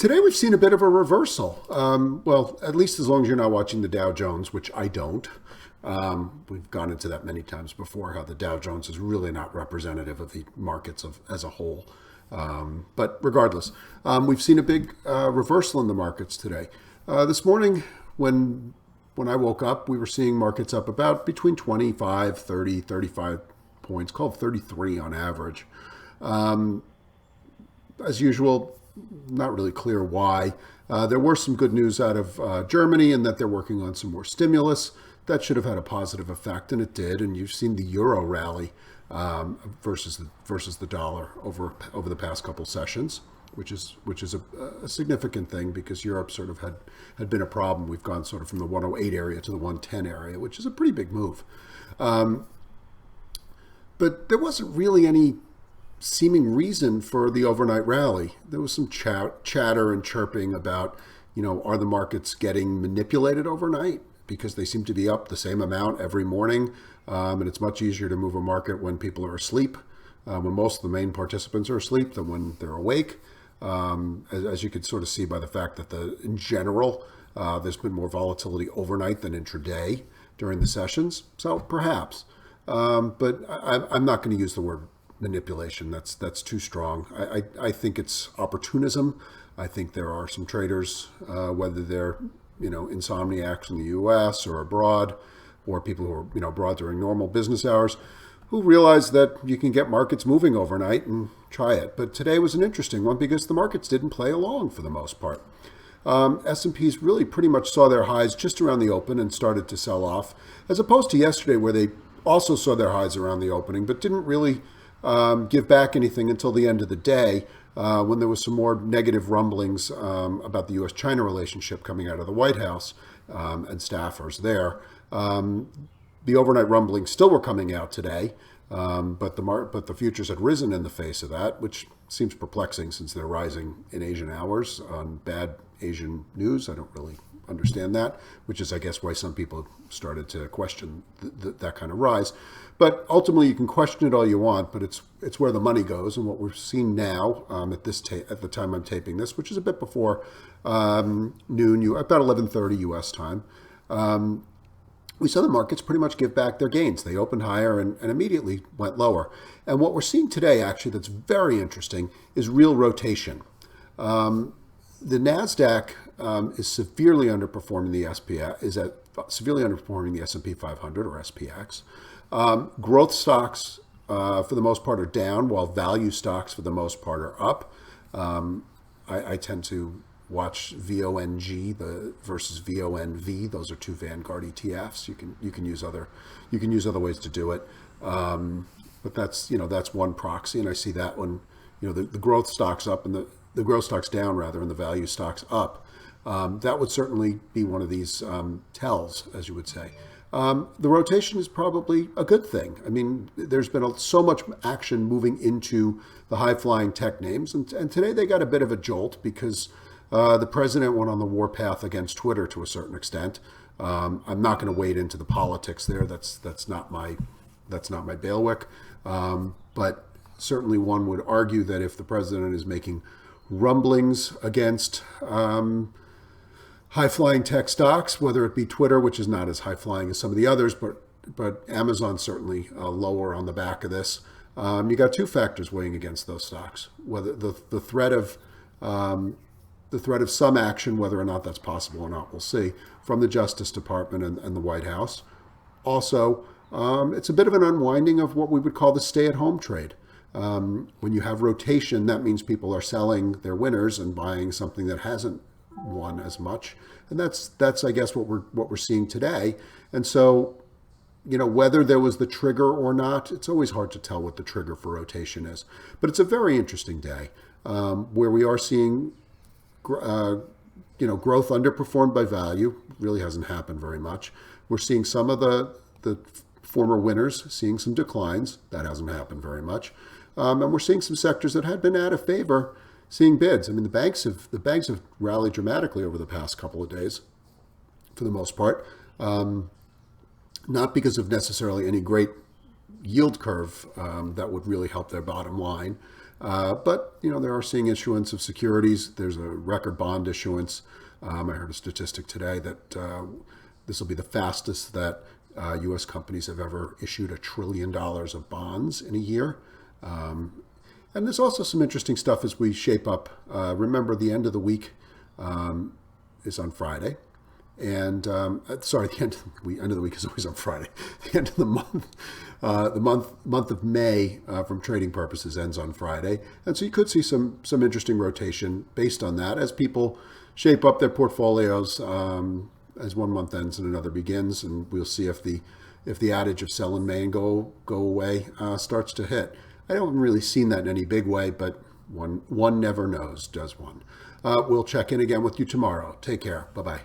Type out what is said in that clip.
Today we've seen a bit of a reversal. Well, at least as long as you're not watching the Dow Jones, which I don't. We've gone into that many times before, how the Dow Jones is really not representative of the markets as a whole. But regardless, we've seen a big reversal in the markets today. This morning, when I woke up, we were seeing markets up about between 25, 30, 35 points, called 33 on average. As usual, not really clear why. There were some good news out of Germany in that they're working on some more stimulus. That should have had a positive effect, and it did. And you've seen the euro rally versus the dollar over the past couple sessions, which is a significant thing because Europe sort of had been a problem. We've gone sort of from the 108 area to the 110 area, which is a pretty big move. But there wasn't really any seeming reason for the overnight rally. There was some chatter and chirping about, are the markets getting manipulated overnight because they seem to be up the same amount every morning, and it's much easier to move a market when people are asleep, when most of the main participants are asleep than when they're awake, as you could sort of see by the fact that in general, there's been more volatility overnight than intraday during the sessions. So perhaps, but I'm not going to use the word manipulation. That's too strong. I think it's opportunism. I think there are some traders, whether they're insomniacs in the U.S. or abroad, or people who are abroad during normal business hours, who realize that you can get markets moving overnight and try it. But today was an interesting one because the markets didn't play along for the most part. S&Ps really pretty much saw their highs just around the open and started to sell off, as opposed to yesterday where they also saw their highs around the opening, but didn't really give back anything until the end of the day when there was some more negative rumblings about the U.S.-China relationship coming out of the White House and staffers there. The overnight rumblings still were coming out today, but the futures had risen in the face of that, which seems perplexing since they're rising in Asian hours on bad Asian news. I don't really understand that, which is, I guess, why some people started to question that kind of rise. But ultimately, you can question it all you want, but it's where the money goes. And what we're seeing now at the time I'm taping this, which is a bit before noon, about 11:30 U.S. time, we saw the markets pretty much give back their gains. They opened higher and immediately went lower. And what we're seeing today, actually, that's very interesting, is real rotation. The Nasdaq is severely underperforming the severely underperforming the S&P 500 or SPX. Growth stocks, for the most part, are down, while value stocks, for the most part, are up. I tend to watch VONG versus VONV. Those are two Vanguard ETFs. You can use other ways to do it, but that's one proxy, and I see that when the growth stocks up and the growth stocks down rather, and the value stocks up. That would certainly be one of these tells, as you would say. The rotation is probably a good thing. I mean, there's been so much action moving into the high-flying tech names, and today they got a bit of a jolt because the president went on the warpath against Twitter to a certain extent. I'm not going to wade into the politics there. That's not my bailiwick. But certainly one would argue that if the president is making rumblings against high-flying tech stocks, whether it be Twitter, which is not as high-flying as some of the others, but Amazon certainly lower on the back of this. You got two factors weighing against those stocks: whether the threat of some action, whether or not that's possible or not, we'll see, from the Justice Department and the White House. Also, it's a bit of an unwinding of what we would call the stay-at-home trade. When you have rotation, that means people are selling their winners and buying something that hasn't won as much, and that's I guess what we're seeing today. And so, whether there was the trigger or not, it's always hard to tell what the trigger for rotation is. But it's a very interesting day where we are seeing growth underperformed by value. Really hasn't happened very much. We're seeing some of the former winners seeing some declines. That hasn't happened very much. And we're seeing some sectors that had been out of favor seeing bids. I mean, the banks have rallied dramatically over the past couple of days, for the most part, not because of necessarily any great yield curve that would really help their bottom line, But, they are seeing issuance of securities. There's a record bond issuance. I heard a statistic today that this will be the fastest that U.S. companies have ever issued $1 trillion of bonds in a year. And there's also some interesting stuff as we shape up. Remember, the end of the week is on Friday. And sorry, the end of the week is always on Friday. The end of the month of May, from trading purposes, ends on Friday, and so you could see some interesting rotation based on that as people shape up their portfolios as one month ends and another begins, and we'll see if the adage of sell in May and go away starts to hit. I haven't really seen that in any big way, but one never knows, does one? We'll check in again with you tomorrow. Take care. Bye bye.